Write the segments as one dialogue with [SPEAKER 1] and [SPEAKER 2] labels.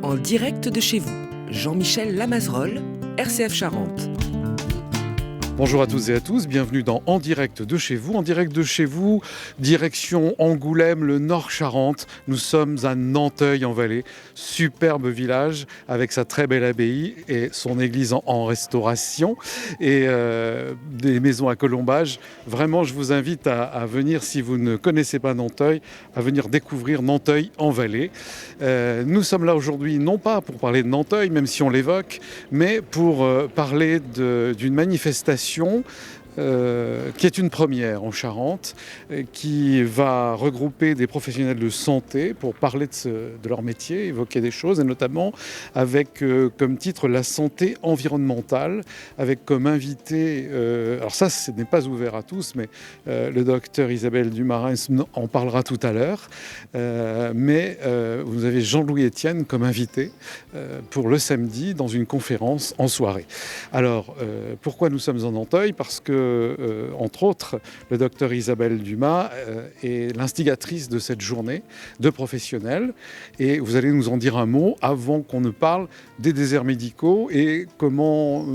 [SPEAKER 1] En direct de chez vous, Jean-Michel Lamazerolle, RCF Charente.
[SPEAKER 2] Bonjour à toutes et à tous, bienvenue dans En direct de chez vous. En direct de chez vous, direction Angoulême, le Nord Charente. Nous sommes à Nanteuil-en-Vallée, superbe village avec sa très belle abbaye et son église en restauration et des maisons à colombage. Vraiment, je vous invite à venir, si vous ne connaissez pas Nanteuil, à venir découvrir Nanteuil-en-Vallée. Nous sommes là aujourd'hui, non pas pour parler de Nanteuil, même si on l'évoque, mais pour parler d'une manifestation qui est une première en Charente, qui va regrouper des professionnels de santé pour parler de leur métier, évoquer des choses, et notamment avec comme titre la santé environnementale, avec comme invité, alors ça ce n'est pas ouvert à tous, mais le docteur Isabelle Dumarens en parlera tout à l'heure, mais vous avez Jean-Louis Etienne comme invité pour le samedi dans une conférence en soirée. Alors pourquoi nous sommes en Nanteuil ? Parce que entre autres, le docteur Isabelle Dumas est l'instigatrice de cette journée de professionnels. Et vous allez nous en dire un mot avant qu'on ne parle des déserts médicaux et comment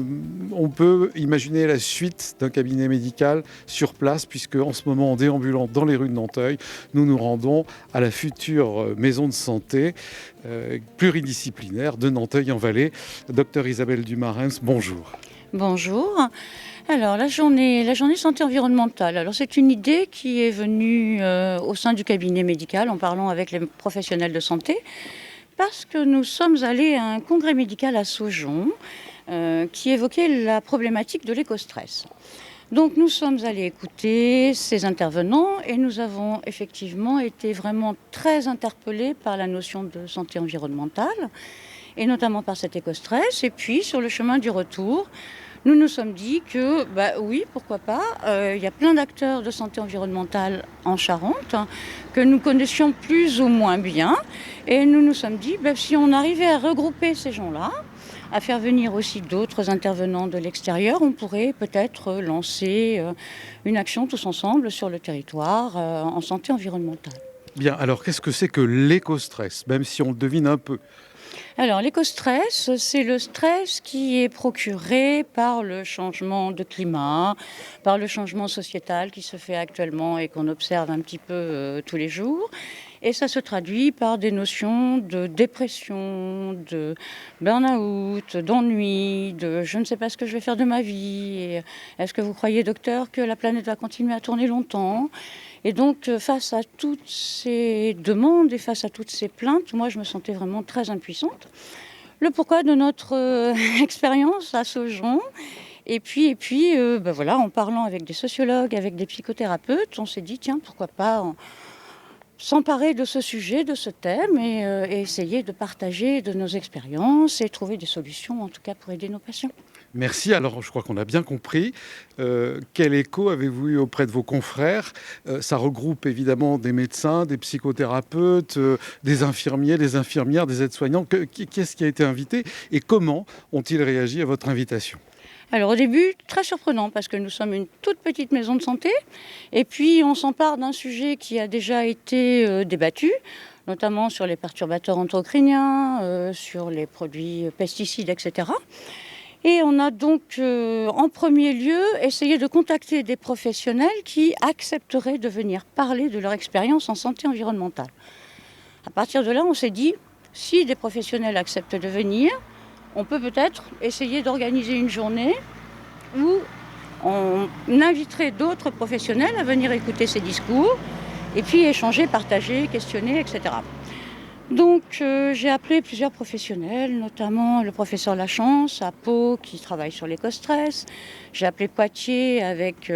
[SPEAKER 2] on peut imaginer la suite d'un cabinet médical sur place, puisque en ce moment, en déambulant dans les rues de Nanteuil, nous nous rendons à la future maison de santé pluridisciplinaire de Nanteuil-en-Vallée. Docteur Isabelle Dumarens, bonjour.
[SPEAKER 3] Bonjour. Alors, la journée santé environnementale. Alors, c'est une idée qui est venue au sein du cabinet médical en parlant avec les professionnels de santé parce que nous sommes allés à un congrès médical à Saujon qui évoquait la problématique de l'écostress. Donc, nous sommes allés écouter ces intervenants et nous avons effectivement été vraiment très interpellés par la notion de santé environnementale et notamment par cet écostress. Et puis, sur le chemin du retour, nous nous sommes dit que, oui, pourquoi pas, il y a plein d'acteurs de santé environnementale en Charente que nous connaissions plus ou moins bien. Et nous nous sommes dit, si on arrivait à regrouper ces gens-là, à faire venir aussi d'autres intervenants de l'extérieur, on pourrait peut-être lancer une action tous ensemble sur le territoire en santé environnementale.
[SPEAKER 2] Bien, alors qu'est-ce que c'est que l'écostress, même si on le devine un peu ?
[SPEAKER 3] Alors, l'écostress, c'est le stress qui est procuré par le changement de climat, par le changement sociétal qui se fait actuellement et qu'on observe un petit peu tous les jours. Et ça se traduit par des notions de dépression, de burn-out, d'ennui, de je ne sais pas ce que je vais faire de ma vie. Et est-ce que vous croyez, docteur, que la planète va continuer à tourner longtemps ? Et donc, face à toutes ces demandes et face à toutes ces plaintes, moi, je me sentais vraiment très impuissante. Le pourquoi de notre expérience à Saujon. Et puis, voilà, en parlant avec des sociologues, avec des psychothérapeutes, on s'est dit, tiens, pourquoi pas s'emparer de ce sujet, de ce thème et essayer de partager de nos expériences et trouver des solutions, en tout cas, pour aider nos patients.
[SPEAKER 2] Merci. Alors, je crois qu'on a bien compris. Quel écho avez-vous eu auprès de vos confrères ? Ça regroupe évidemment des médecins, des psychothérapeutes, des infirmiers, des infirmières, des aides-soignants. Qu'est-ce qui a été invité et comment ont-ils réagi à votre invitation ?
[SPEAKER 3] Alors au début, très surprenant parce que nous sommes une toute petite maison de santé et puis on s'empare d'un sujet qui a déjà été débattu, notamment sur les perturbateurs endocriniens, sur les produits pesticides, etc. Et on a donc en premier lieu essayé de contacter des professionnels qui accepteraient de venir parler de leur expérience en santé environnementale. À partir de là, on s'est dit, si des professionnels acceptent de venir, on peut peut-être essayer d'organiser une journée où on inviterait d'autres professionnels à venir écouter ces discours et puis échanger, partager, questionner, etc. Donc j'ai appelé plusieurs professionnels, notamment le professeur Lachance à Pau qui travaille sur l'écostress. J'ai appelé Poitiers avec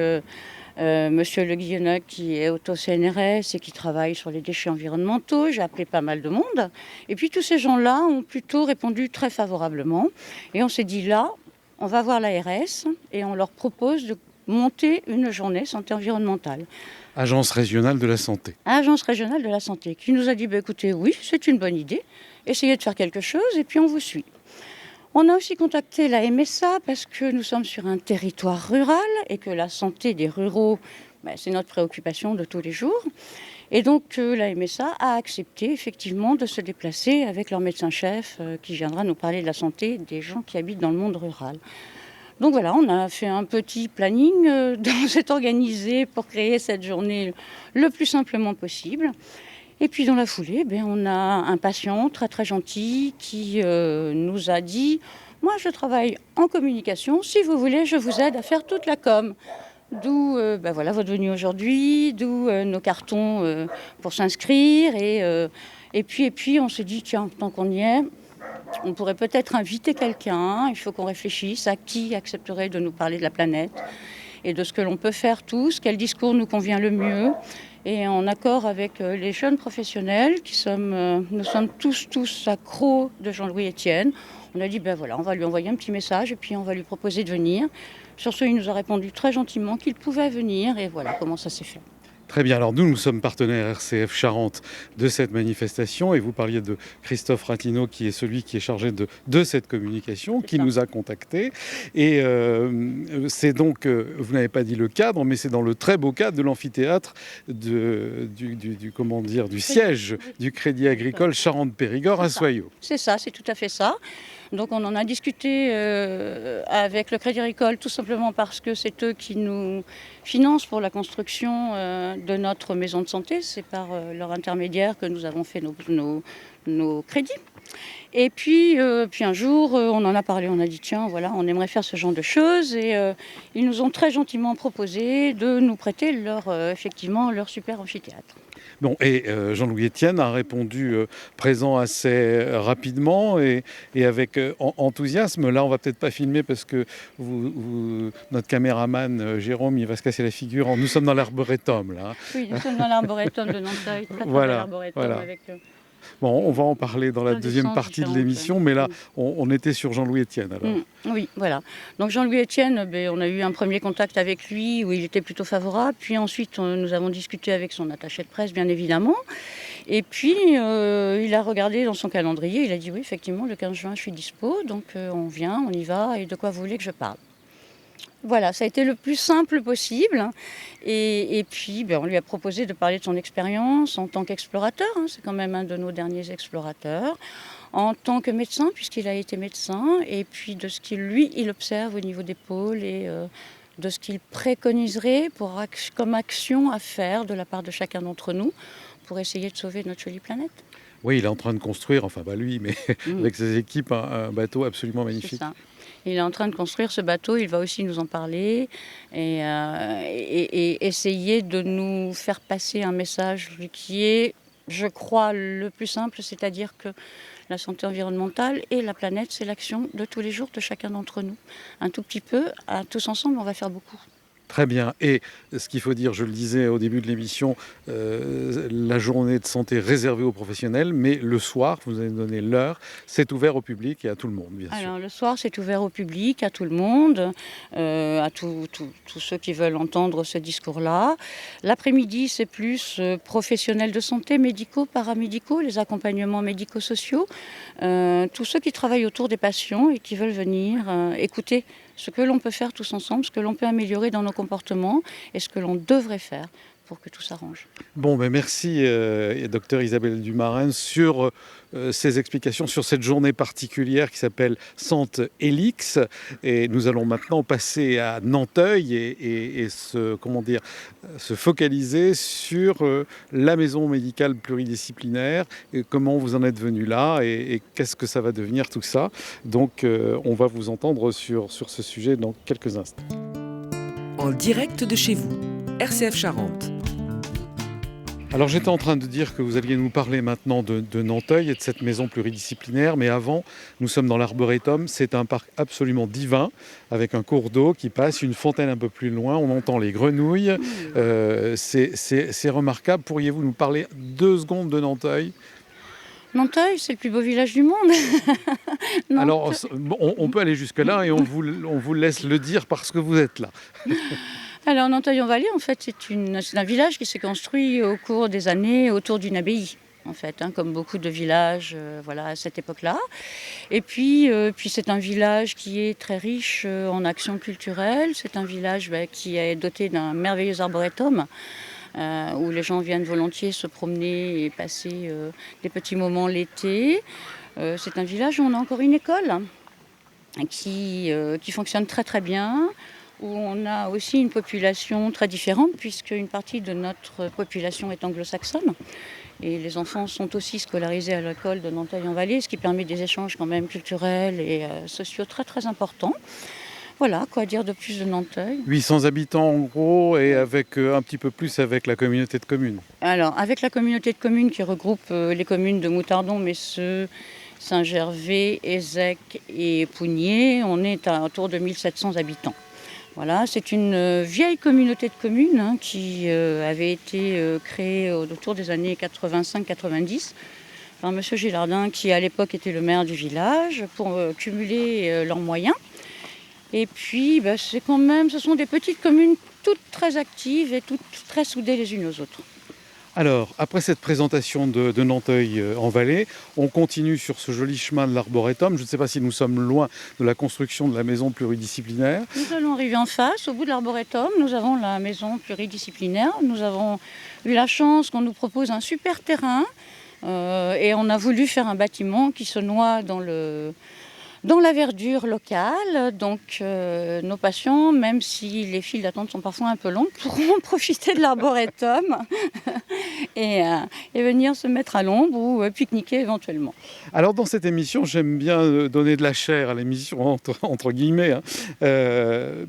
[SPEAKER 3] Monsieur Le Guillonnec qui est auto-CNRS et qui travaille sur les déchets environnementaux. J'ai appelé pas mal de monde. Et puis tous ces gens-là ont plutôt répondu très favorablement. Et on s'est dit là, on va voir l'ARS et on leur propose de monter une journée santé environnementale.
[SPEAKER 2] Agence régionale de la santé.
[SPEAKER 3] Agence régionale de la santé qui nous a dit écoutez, oui, c'est une bonne idée. Essayez de faire quelque chose et puis on vous suit. On a aussi contacté la MSA parce que nous sommes sur un territoire rural et que la santé des ruraux, c'est notre préoccupation de tous les jours. Et donc la MSA a accepté effectivement de se déplacer avec leur médecin-chef qui viendra nous parler de la santé des gens qui habitent dans le monde rural. Donc voilà, on a fait un petit planning, on s'est organisé pour créer cette journée le plus simplement possible. Et puis dans la foulée, on a un patient très très gentil qui nous a dit « Moi je travaille en communication, si vous voulez je vous aide à faire toute la com ». D'où voilà, votre venue aujourd'hui, d'où nos cartons pour s'inscrire. Et puis on s'est dit, tiens, tant qu'on y est, on pourrait peut-être inviter quelqu'un. Il faut qu'on réfléchisse à qui accepterait de nous parler de la planète et de ce que l'on peut faire tous, quel discours nous convient le mieux. Et en accord avec les jeunes professionnels, nous sommes tous accros de Jean-Louis Etienne, on a dit, voilà, on va lui envoyer un petit message et puis on va lui proposer de venir. Sur ce, il nous a répondu très gentiment qu'il pouvait venir et voilà comment ça s'est fait.
[SPEAKER 2] Très bien, alors nous sommes partenaires RCF Charente de cette manifestation et vous parliez de Christophe Ratino qui est celui qui est chargé de cette communication, qui nous a contactés. Et c'est donc, vous n'avez pas dit le cadre, mais c'est dans le très beau cadre de l'amphithéâtre du siège du Crédit Agricole Charente-Périgord à Soyaux.
[SPEAKER 3] C'est ça, c'est tout à fait ça. Donc on en a discuté avec le Crédit Agricole tout simplement parce que c'est eux qui nous financent pour la construction de notre maison de santé. C'est par leur intermédiaire que nous avons fait nos crédits. Et puis un jour, on en a parlé, on a dit tiens, voilà, on aimerait faire ce genre de choses. Et ils nous ont très gentiment proposé de nous prêter effectivement leur super amphithéâtre.
[SPEAKER 2] Bon, et Jean-Louis Etienne a répondu présent assez rapidement et avec enthousiasme. Là, on va peut-être pas filmer parce que notre caméraman Jérôme, il va se casser la figure. Nous sommes dans l'arboretum, là.
[SPEAKER 3] Oui, nous sommes dans l'arboretum de Nanteuil.
[SPEAKER 2] Voilà.
[SPEAKER 3] Avec,
[SPEAKER 2] bon, on va en parler dans la deuxième partie de l'émission, mais là, on était sur Jean-Louis Etienne. Alors.
[SPEAKER 3] Oui, voilà. Donc Jean-Louis Etienne, on a eu un premier contact avec lui où il était plutôt favorable. Puis ensuite, nous avons discuté avec son attaché de presse, bien évidemment. Et puis, il a regardé dans son calendrier. Il a dit oui, effectivement, le 15 juin, je suis dispo. Donc on vient, on y va. Et de quoi vous voulez que je parle ? Voilà, ça a été le plus simple possible. Et puis, on lui a proposé de parler de son expérience en tant qu'explorateur. C'est quand même un de nos derniers explorateurs. En tant que médecin, puisqu'il a été médecin. Et puis de ce qu'il observe au niveau des pôles et de ce qu'il préconiserait comme action à faire de la part de chacun d'entre nous pour essayer de sauver notre jolie planète.
[SPEAKER 2] Oui, il est en train de construire, enfin pas lui, mais avec ses équipes, un bateau absolument magnifique.
[SPEAKER 3] C'est ça. Il est en train de construire ce bateau, il va aussi nous en parler et essayer de nous faire passer un message qui est, je crois, le plus simple, c'est-à-dire que la santé environnementale et la planète, c'est l'action de tous les jours de chacun d'entre nous. Un tout petit peu, tous ensemble, on va faire beaucoup.
[SPEAKER 2] Très bien. Et ce qu'il faut dire, je le disais au début de l'émission, la journée de santé réservée aux professionnels, mais le soir, vous avez donné l'heure, c'est ouvert au public et à tout le monde, bien sûr.
[SPEAKER 3] Alors le soir, c'est ouvert au public, à tout le monde, à tous ceux qui veulent entendre ce discours-là. L'après-midi, c'est plus professionnels de santé, médicaux, paramédicaux, les accompagnements médico-sociaux, tous ceux qui travaillent autour des patients et qui veulent venir écouter ce que l'on peut faire tous ensemble, ce que l'on peut améliorer dans nos comportements et ce que l'on devrait faire pour que tout s'arrange.
[SPEAKER 2] Bon, merci docteur Isabelle Dumarin sur ces explications sur cette journée particulière qui s'appelle Sante Helix. Et nous allons maintenant passer à Nanteuil et se focaliser sur la maison médicale pluridisciplinaire. Et comment vous en êtes venu là et qu'est-ce que ça va devenir tout ça. Donc on va vous entendre sur ce sujet dans quelques instants.
[SPEAKER 1] En direct de chez vous, RCF Charente.
[SPEAKER 2] Alors j'étais en train de dire que vous alliez nous parler maintenant de Nanteuil et de cette maison pluridisciplinaire, mais avant, nous sommes dans l'Arboretum, c'est un parc absolument divin, avec un cours d'eau qui passe, une fontaine un peu plus loin, on entend les grenouilles, c'est remarquable. Pourriez-vous nous parler 2 secondes de Nanteuil ?
[SPEAKER 3] Nanteuil, c'est le plus beau village du monde.
[SPEAKER 2] Alors, on peut aller jusque-là et on vous laisse le dire parce que vous êtes là.
[SPEAKER 3] Alors, Nanteuil-en-Vallée, en fait, c'est un village qui s'est construit au cours des années autour d'une abbaye, en fait, comme beaucoup de villages à cette époque-là. Et puis c'est un village qui est très riche en actions culturelles. C'est un village qui est doté d'un merveilleux arboretum où les gens viennent volontiers se promener et passer des petits moments l'été. C'est un village où on a encore une école qui fonctionne très très bien, où on a aussi une population très différente, puisque une partie de notre population est anglo-saxonne. Et les enfants sont aussi scolarisés à l'école de Nanteuil-en-Vallée, ce qui permet des échanges quand même culturels et sociaux très très importants. Voilà, quoi dire de plus de Nanteuil.
[SPEAKER 2] 800 habitants en gros, et avec un petit peu plus avec la communauté de communes.
[SPEAKER 3] Alors, avec la communauté de communes qui regroupe les communes de Moutardon, Messeux, Saint-Gervais, Ézec et Pougnier, on est autour de 1700 habitants. Voilà, c'est une vieille communauté de communes qui avait été créée autour des années 85-90 par M. Gilardin, qui à l'époque était le maire du village, pour cumuler leurs moyens. Et puis, ce sont des petites communes toutes très actives et toutes très soudées les unes aux autres.
[SPEAKER 2] Alors, après cette présentation de Nanteuil-en-Vallée, on continue sur ce joli chemin de l'Arboretum. Je ne sais pas si nous sommes loin de la construction de la maison pluridisciplinaire.
[SPEAKER 3] Nous allons arriver en face, au bout de l'Arboretum. Nous avons la maison pluridisciplinaire. Nous avons eu la chance qu'on nous propose un super terrain. Et on a voulu faire un bâtiment qui se noie dans la verdure locale. Donc nos patients, même si les files d'attente sont parfois un peu longues, pourront profiter de l'Arboretum et venir se mettre à l'ombre ou pique-niquer éventuellement.
[SPEAKER 2] Alors dans cette émission, j'aime bien donner de la chair à l'émission, entre guillemets,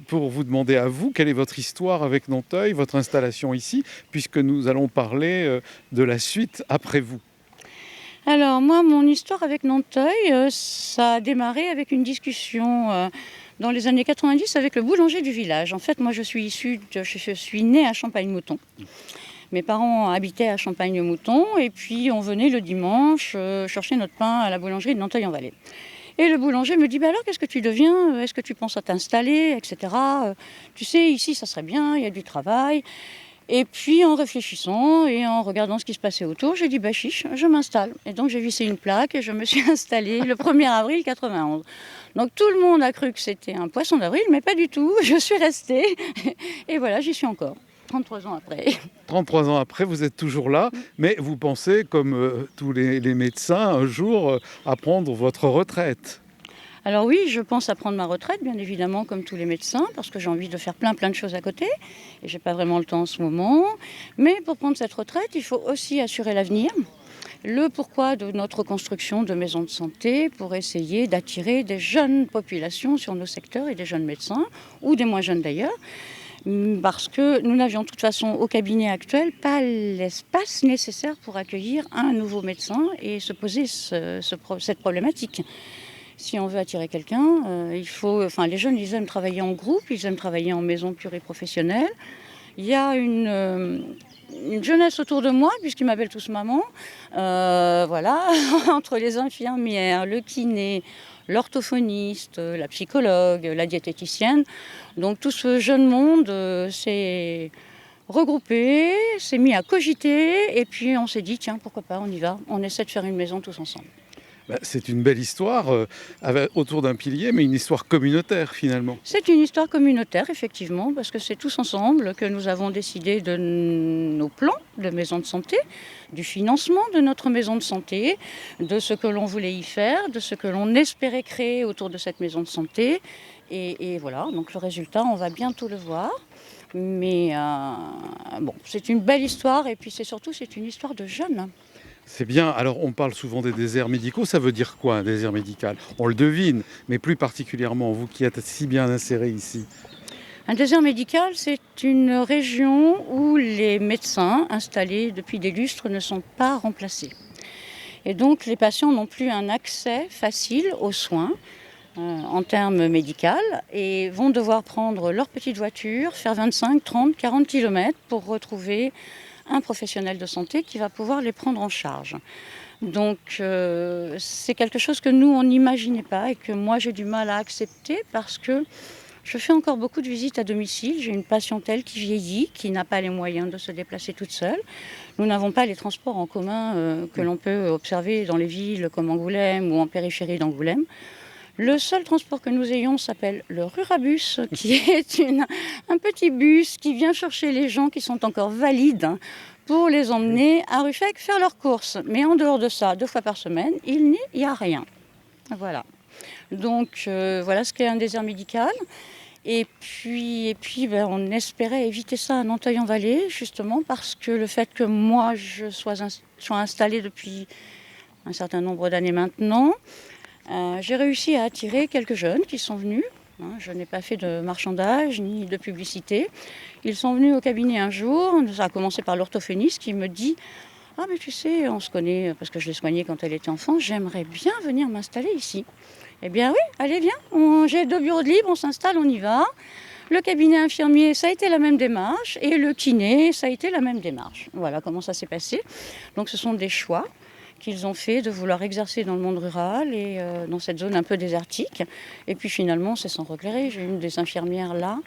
[SPEAKER 2] pour vous demander à vous, quelle est votre histoire avec Nanteuil, votre installation ici, puisque nous allons parler de la suite après vous.
[SPEAKER 3] Alors moi, mon histoire avec Nanteuil, ça a démarré avec une discussion dans les années 90 avec le boulanger du village. En fait, moi je suis née à Champagne-Mouton. Mes parents habitaient à Champagne-Mouton et puis on venait le dimanche chercher notre pain à la boulangerie de Nanteuil-en-Vallée. Et le boulanger me dit, alors qu'est-ce que tu deviens? Est-ce que tu penses à t'installer, etc. Tu sais, ici ça serait bien, il y a du travail. Et puis en réfléchissant et en regardant ce qui se passait autour, j'ai dit chiche, je m'installe. Et donc j'ai vissé une plaque et je me suis installée le 1er avril 91. Donc tout le monde a cru que c'était un poisson d'avril, mais pas du tout. Je suis restée et voilà, j'y suis encore, 33 ans après.
[SPEAKER 2] 33 ans après, vous êtes toujours là, mais vous pensez, comme tous les médecins, un jour à prendre votre retraite.
[SPEAKER 3] Alors oui, je pense à prendre ma retraite, bien évidemment, comme tous les médecins, parce que j'ai envie de faire plein de choses à côté, et j'ai pas vraiment le temps en ce moment. Mais pour prendre cette retraite, il faut aussi assurer l'avenir. Le pourquoi de notre construction de maisons de santé, pour essayer d'attirer des jeunes populations sur nos secteurs et des jeunes médecins, ou des moins jeunes d'ailleurs, parce que nous n'avions de toute façon au cabinet actuel pas l'espace nécessaire pour accueillir un nouveau médecin et se poser cette problématique. Si on veut attirer quelqu'un, les jeunes, ils aiment travailler en groupe, ils aiment travailler en maison pluriprofessionnelle. Il y a une jeunesse autour de moi, puisqu'ils m'appellent tous maman. Entre les infirmières, le kiné, l'orthophoniste, la psychologue, la diététicienne. Donc tout ce jeune monde s'est regroupé, s'est mis à cogiter, et puis on s'est dit, tiens, pourquoi pas, on y va, on essaie de faire une maison tous ensemble.
[SPEAKER 2] C'est une belle histoire autour d'un pilier, mais une histoire communautaire finalement.
[SPEAKER 3] C'est une histoire communautaire, effectivement, parce que c'est tous ensemble que nous avons décidé de nos plans de maison de santé, du financement de notre maison de santé, de ce que l'on voulait y faire, de ce que l'on espérait créer autour de cette maison de santé. Et voilà, donc le résultat, on va bientôt le voir. Mais c'est une belle histoire, et puis c'est une histoire de jeunes.
[SPEAKER 2] C'est bien. Alors, on parle souvent des déserts médicaux. Ça veut dire quoi, un désert médical? On le devine, mais plus particulièrement, vous qui êtes si bien inséré ici.
[SPEAKER 3] Un désert médical, c'est une région où les médecins installés depuis des lustres ne sont pas remplacés. Et donc, les patients n'ont plus un accès facile aux soins en termes médicaux et vont devoir prendre leur petite voiture, faire 25, 30, 40 km pour retrouver un professionnel de santé qui va pouvoir les prendre en charge. Donc c'est quelque chose que nous, on n'imaginait pas et que moi, j'ai du mal à accepter parce que je fais encore beaucoup de visites à domicile. J'ai une patientèle qui vieillit, qui n'a pas les moyens de se déplacer toute seule. Nous n'avons pas les transports en commun que l'on peut observer dans les villes comme Angoulême ou en périphérie d'Angoulême. Le seul transport que nous ayons s'appelle le Rurabus, qui est un petit bus qui vient chercher les gens qui sont encore valides pour les emmener à Ruffec faire leurs courses. Mais en dehors de ça, 2 fois par semaine, il n'y a rien. Voilà. Donc voilà ce qu'est un désert médical. Et puis on espérait éviter ça à Nanteuil-en-Vallée, justement parce que le fait que moi je sois installée depuis un certain nombre d'années maintenant, j'ai réussi à attirer quelques jeunes qui sont venus. Je n'ai pas fait de marchandage ni de publicité. Ils sont venus au cabinet un jour. Ça a commencé par l'orthophoniste qui me dit « Ah mais tu sais, on se connaît parce que je l'ai soignée quand elle était enfant. J'aimerais bien venir m'installer ici. » Eh bien oui, allez viens. J'ai 2 bureaux de libre, on s'installe, on y va. Le cabinet infirmier, ça a été la même démarche. Et le kiné, ça a été la même démarche. Voilà comment ça s'est passé. Donc ce sont des choix qu'ils ont fait de vouloir exercer dans le monde rural et dans cette zone un peu désertique. Et puis finalement, c'est sans regret. J'ai une des infirmières là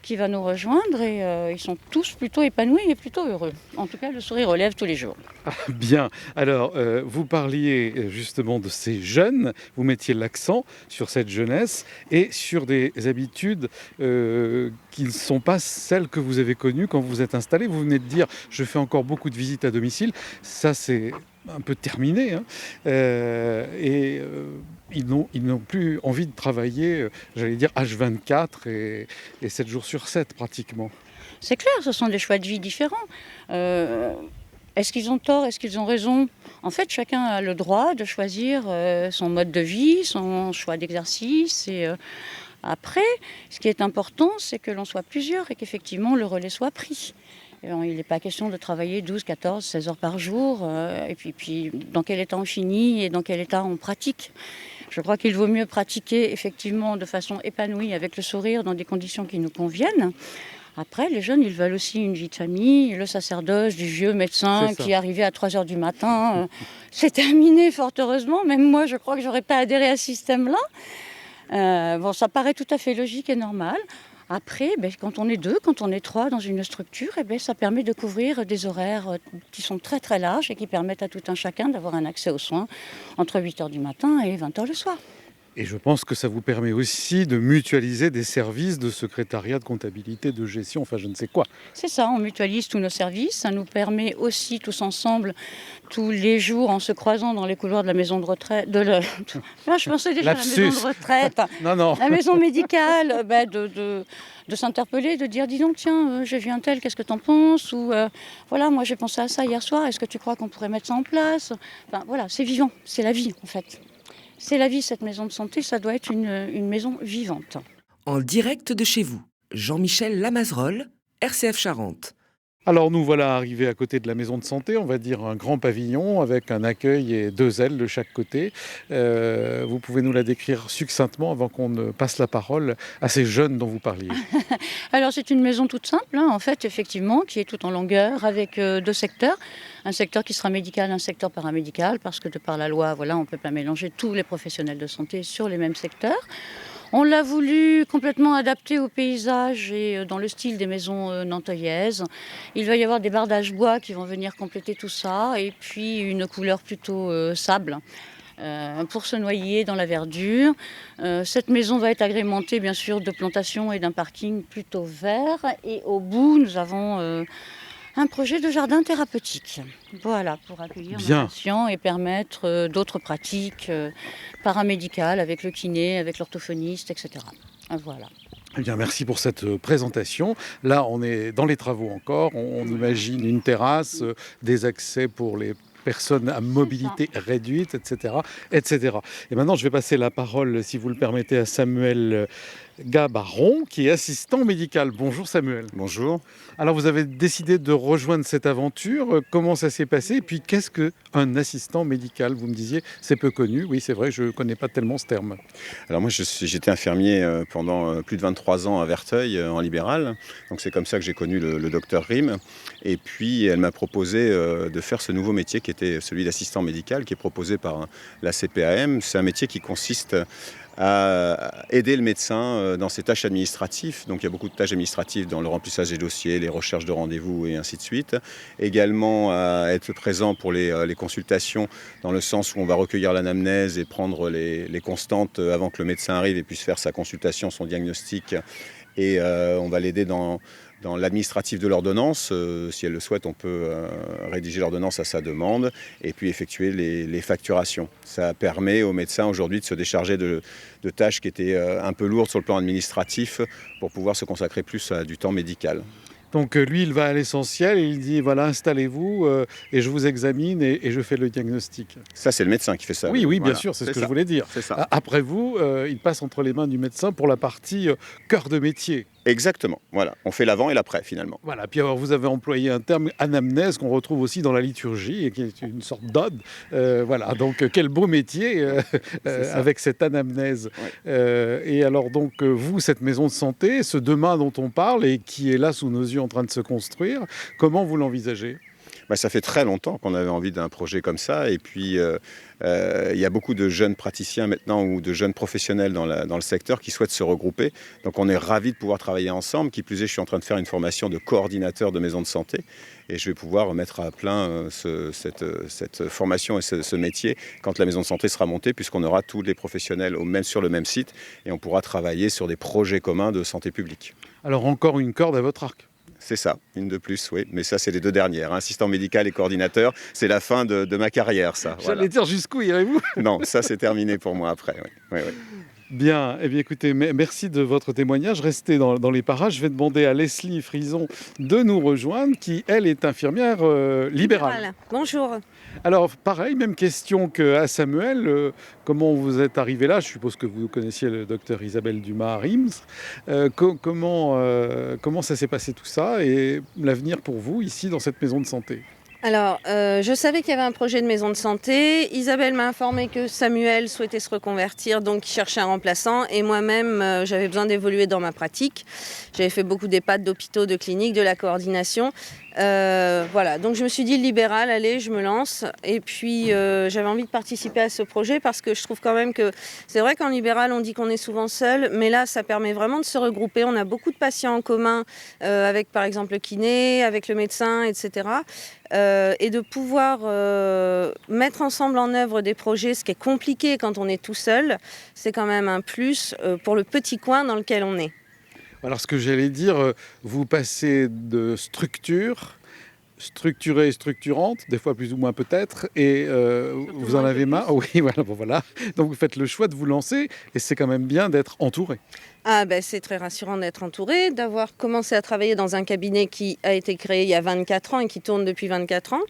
[SPEAKER 3] qui va nous rejoindre et ils sont tous plutôt épanouis et plutôt heureux. En tout cas, le sourire aux lèvres tous les jours.
[SPEAKER 2] Ah, bien. Alors, vous parliez justement de ces jeunes, vous mettiez l'accent sur cette jeunesse et sur des habitudes qui ne sont pas celles que vous avez connues quand vous êtes installé. Vous venez de dire, je fais encore beaucoup de visites à domicile. Ça, c'est un peu terminé. Ils n'ont plus envie de travailler, j'allais dire, H24 et 7 jours sur 7 pratiquement.
[SPEAKER 3] C'est clair, ce sont des choix de vie différents. Est-ce qu'ils ont tort? Est-ce qu'ils ont raison? En fait, chacun a le droit de choisir son mode de vie, son choix d'exercice. Et après, ce qui est important, c'est que l'on soit plusieurs et qu'effectivement le relais soit pris. Il n'est pas question de travailler 12, 14, 16 heures par jour. Et puis, dans quel état on finit et dans quel état on pratique. Je crois qu'il vaut mieux pratiquer effectivement de façon épanouie, avec le sourire, dans des conditions qui nous conviennent. Après, les jeunes, ils veulent aussi une vie de famille. Le sacerdoce du vieux médecin qui est arrivé à 3 heures du matin, c'est terminé fort heureusement. Même moi, je crois que je n'aurais pas adhéré à ce système-là. Ça paraît tout à fait logique et normal. Après, quand on est 2, quand on est 3 dans une structure, ça permet de couvrir des horaires qui sont très très larges et qui permettent à tout un chacun d'avoir un accès aux soins entre 8 heures du matin et 20 heures le soir.
[SPEAKER 2] Et je pense que ça vous permet aussi de mutualiser des services de secrétariat, de comptabilité, de gestion, enfin je ne sais quoi.
[SPEAKER 3] C'est ça, on mutualise tous nos services. Ça nous permet aussi tous ensemble, tous les jours, en se croisant dans les couloirs de la maison de retraite, je pensais déjà à la maison de retraite,
[SPEAKER 2] non.
[SPEAKER 3] La maison médicale, de s'interpeller, de dire, dis donc, tiens, j'ai vu un tel, qu'est-ce que t'en penses? Ou voilà, moi j'ai pensé à ça hier soir, est-ce que tu crois qu'on pourrait mettre ça en place? Voilà, c'est vivant, c'est la vie en fait. C'est la vie, cette maison de santé, ça doit être une maison vivante.
[SPEAKER 1] En direct de chez vous, Jean-Michel Lamazerolle, RCF Charente.
[SPEAKER 2] Alors nous voilà arrivés à côté de la maison de santé, on va dire un grand pavillon avec un accueil et 2 ailes de chaque côté. Vous pouvez nous la décrire succinctement avant qu'on ne passe la parole à ces jeunes dont vous parliez.
[SPEAKER 3] Alors c'est une maison toute simple, en fait, effectivement, qui est toute en longueur avec 2 secteurs. Un secteur qui sera médical, un secteur paramédical, parce que de par la loi, on ne peut pas mélanger tous les professionnels de santé sur les mêmes secteurs. On l'a voulu complètement adapter au paysage et dans le style des maisons nanteuillaises. Il va y avoir des bardages bois qui vont venir compléter tout ça et puis une couleur plutôt sable pour se noyer dans la verdure. Cette maison va être agrémentée bien sûr de plantations et d'un parking plutôt vert. Et au bout, nous avons un projet de jardin thérapeutique. Voilà, pour accueillir nos patients et permettre d'autres pratiques paramédicales avec le kiné, avec l'orthophoniste, etc. Voilà.
[SPEAKER 2] Eh bien, merci pour cette présentation. Là, on est dans les travaux encore. On imagine une terrasse, des accès pour les personnes à mobilité réduite, etc., etc. Et maintenant, je vais passer la parole, si vous le permettez, à Samuel Gabaron, qui est assistant médical. Bonjour Samuel.
[SPEAKER 4] Bonjour.
[SPEAKER 2] Alors, vous avez décidé de rejoindre cette aventure. Comment ça s'est passé? Et puis, qu'est-ce qu'un assistant médical? Vous me disiez, c'est peu connu. Oui, c'est vrai, je ne connais pas tellement ce terme.
[SPEAKER 4] Alors moi, j'étais infirmier pendant plus de 23 ans à Verteuil, en libéral. Donc c'est comme ça que j'ai connu le docteur Rim. Et puis, elle m'a proposé de faire ce nouveau métier qui était celui d'assistant médical, qui est proposé par la CPAM. C'est un métier qui consiste à aider le médecin dans ses tâches administratives. Donc il y a beaucoup de tâches administratives dans le remplissage des dossiers, les recherches de rendez-vous et ainsi de suite. Également à être présent pour les consultations, dans le sens où on va recueillir l'anamnèse et prendre les constantes avant que le médecin arrive et puisse faire sa consultation, son diagnostic. Et on va l'aider dans l'administratif de l'ordonnance. Si elle le souhaite, on peut rédiger l'ordonnance à sa demande et puis effectuer les facturations. Ça permet aux médecins aujourd'hui de se décharger de tâches qui étaient un peu lourdes sur le plan administratif pour pouvoir se consacrer plus à du temps médical.
[SPEAKER 2] Donc lui, il va à l'essentiel et il dit voilà, installez-vous et je vous examine et je fais le diagnostic.
[SPEAKER 4] Ça, c'est le médecin qui fait ça.
[SPEAKER 2] Oui,
[SPEAKER 4] Voilà.
[SPEAKER 2] bien sûr, c'est ce que je voulais dire.
[SPEAKER 4] C'est ça.
[SPEAKER 2] Après vous, il passe entre les mains du médecin pour la partie cœur de métier.
[SPEAKER 4] Exactement, voilà. On fait l'avant et l'après finalement.
[SPEAKER 2] Voilà, puis alors vous avez employé un terme anamnèse qu'on retrouve aussi dans la liturgie et qui est une sorte d'ode. Voilà, donc quel beau métier avec cette anamnèse.
[SPEAKER 4] Ouais.
[SPEAKER 2] Et alors donc vous, cette maison de santé, ce demain dont on parle et qui est là sous nos yeux en train de se construire, comment vous l'envisagez ?
[SPEAKER 4] Ça fait très longtemps qu'on avait envie d'un projet comme ça et puis il y a beaucoup de jeunes praticiens maintenant ou de jeunes professionnels dans le secteur qui souhaitent se regrouper. Donc on est ravis de pouvoir travailler ensemble. Qui plus est, je suis en train de faire une formation de coordinateur de maison de santé et je vais pouvoir mettre à plein cette formation et ce métier quand la maison de santé sera montée, puisqu'on aura tous les professionnels sur le même site et on pourra travailler sur des projets communs de santé publique.
[SPEAKER 2] Alors encore une corde à votre arc.
[SPEAKER 4] C'est ça, une de plus, oui. Mais ça, c'est les 2 dernières. Assistant médical et coordinateur, c'est la fin de ma carrière, ça.
[SPEAKER 2] J'allais dire jusqu'où irez-vous ?
[SPEAKER 4] Non, ça, c'est terminé pour moi après. Oui.
[SPEAKER 2] Bien, eh bien écoutez, merci de votre témoignage. Restez dans les parages. Je vais demander à Leslie Frison de nous rejoindre, qui, elle, est infirmière libérale.
[SPEAKER 5] Bonjour.
[SPEAKER 2] Alors, pareil, même question qu'à Samuel. Comment vous êtes arrivé là ? Je suppose que vous connaissiez le docteur Isabelle Dumas-Rims. Comment ça s'est passé tout ça et l'avenir pour vous ici dans cette maison de santé ?
[SPEAKER 5] Alors, je savais qu'il y avait un projet de maison de santé. Isabelle m'a informé que Samuel souhaitait se reconvertir, donc il cherchait un remplaçant. Et moi-même, j'avais besoin d'évoluer dans ma pratique. J'avais fait beaucoup d'EHPAD, d'hôpitaux, de cliniques, de la coordination. Voilà, donc je me suis dit le libéral, allez, je me lance. Et puis j'avais envie de participer à ce projet parce que je trouve quand même que c'est vrai qu'en libéral, on dit qu'on est souvent seul, mais là, ça permet vraiment de se regrouper. On a beaucoup de patients en commun avec, par exemple, le kiné, avec le médecin, etc. Et de pouvoir mettre ensemble en œuvre des projets, ce qui est compliqué quand on est tout seul, c'est quand même un plus pour le petit coin dans lequel on est.
[SPEAKER 2] Alors, ce que j'allais dire, vous passez de structurée et structurante, des fois plus ou moins peut-être, et vous en avez marre. Oui, voilà. Donc, vous faites le choix de vous lancer, et c'est quand même bien d'être entouré.
[SPEAKER 5] Ah c'est très rassurant d'être entouré, d'avoir commencé à travailler dans un cabinet qui a été créé il y a 24 ans et qui tourne depuis 24 ans.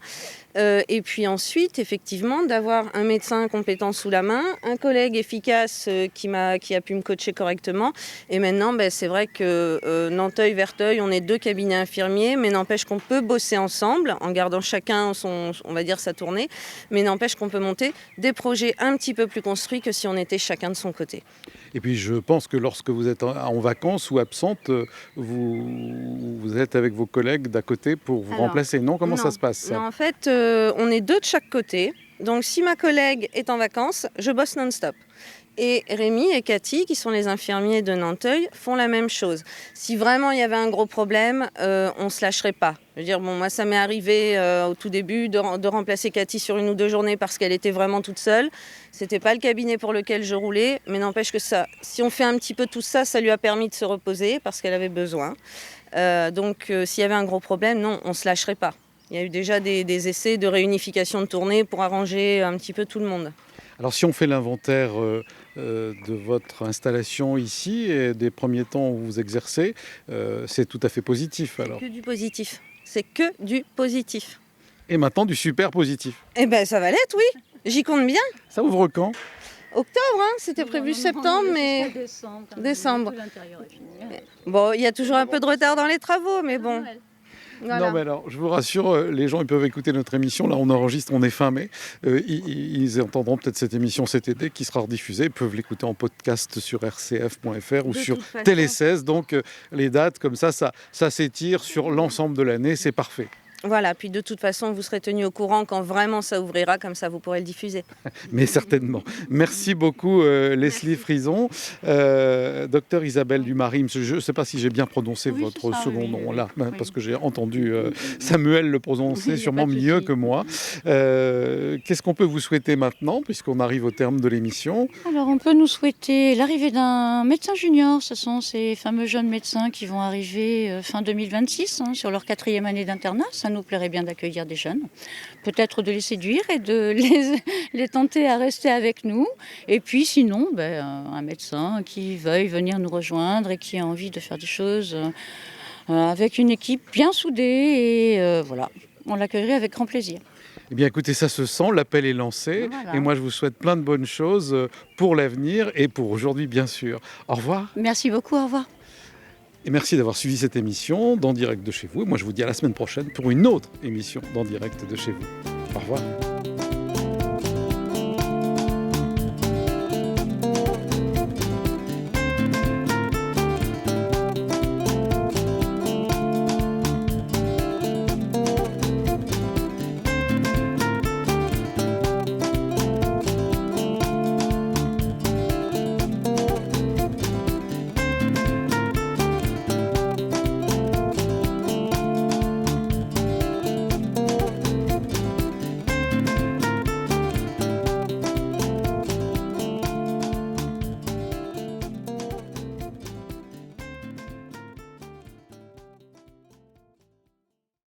[SPEAKER 5] Et puis ensuite, effectivement, d'avoir un médecin compétent sous la main, un collègue efficace qui a pu me coacher correctement. Et maintenant, c'est vrai que Nanteuil-Verteuil, on est 2 cabinets infirmiers, mais n'empêche qu'on peut bosser ensemble en gardant chacun sa tournée, mais n'empêche qu'on peut monter des projets un petit peu plus construits que si on était chacun de son côté.
[SPEAKER 2] Et puis je pense que lorsque vous êtes en vacances ou absente, vous êtes avec vos collègues d'à côté pour vous remplacer. Non, comment ça se passe ça ?
[SPEAKER 5] Non, en fait, on est 2 de chaque côté. Donc si ma collègue est en vacances, je bosse non-stop. Et Rémi et Cathy, qui sont les infirmiers de Nanteuil, font la même chose. Si vraiment il y avait un gros problème, on ne se lâcherait pas. Je veux dire, moi ça m'est arrivé au tout début de remplacer Cathy sur 1 ou 2 journées parce qu'elle était vraiment toute seule. C'était pas le cabinet pour lequel je roulais, mais n'empêche que ça, si on fait un petit peu tout ça, ça lui a permis de se reposer parce qu'elle avait besoin. Donc s'il y avait un gros problème, non, on ne se lâcherait pas. Il y a eu déjà des essais de réunification de tournée pour arranger un petit peu tout le monde.
[SPEAKER 2] Alors si on fait l'inventaire de votre installation ici et des premiers temps où vous exercez, c'est tout à fait positif alors.
[SPEAKER 5] C'est que du positif. C'est que du positif.
[SPEAKER 2] Et maintenant du super positif.
[SPEAKER 5] Eh bien ça va l'être, oui. J'y compte bien.
[SPEAKER 2] Ça ouvre quand ?
[SPEAKER 5] Octobre, c'était prévu septembre, mais décembre. Bon, il y a toujours un peu de retard dans les travaux, mais bon. Voilà.
[SPEAKER 2] Non, mais alors, je vous rassure, les gens ils peuvent écouter notre émission. Là, on enregistre, on est fin mai. Ils entendront peut-être cette émission cet été qui sera rediffusée. Ils peuvent l'écouter en podcast sur rcf.fr ou sur Télé 16. Donc, les dates, comme ça s'étire sur l'ensemble de l'année. C'est parfait.
[SPEAKER 5] Voilà, puis de toute façon, vous serez tenu au courant quand vraiment ça ouvrira, comme ça vous pourrez le diffuser.
[SPEAKER 2] Mais certainement. Merci beaucoup Leslie Frison. Docteur Isabelle Dumarim, je ne sais pas si j'ai bien prononcé
[SPEAKER 3] Oui,
[SPEAKER 2] votre
[SPEAKER 3] c'est ça,
[SPEAKER 2] second
[SPEAKER 3] oui.
[SPEAKER 2] nom là,
[SPEAKER 3] Oui.
[SPEAKER 2] parce que j'ai entendu Samuel le prononcer
[SPEAKER 3] Oui,
[SPEAKER 2] sûrement
[SPEAKER 3] pas de
[SPEAKER 2] mieux
[SPEAKER 3] souci.
[SPEAKER 2] que moi. Qu'est-ce qu'on peut vous souhaiter maintenant, puisqu'on arrive au terme de l'émission?
[SPEAKER 3] Alors, on peut nous souhaiter l'arrivée d'un médecin junior. Ce sont ces fameux jeunes médecins qui vont arriver fin 2026 sur leur 4e année d'internat. Ça nous plairait bien d'accueillir des jeunes. Peut-être de les séduire et de les tenter à rester avec nous. Et puis sinon, un médecin qui veuille venir nous rejoindre et qui a envie de faire des choses avec une équipe bien soudée. Et voilà, on l'accueillerait avec grand plaisir.
[SPEAKER 2] Eh bien écoutez, ça se sent, l'appel est lancé.
[SPEAKER 3] Voilà.
[SPEAKER 2] Et moi je vous souhaite plein de bonnes choses pour l'avenir et pour aujourd'hui bien sûr. Au revoir.
[SPEAKER 3] Merci beaucoup, au revoir.
[SPEAKER 2] Et merci d'avoir suivi cette émission d'En Direct de chez vous. Et moi je vous dis à la semaine prochaine pour une autre émission d'En Direct de chez vous. Au revoir.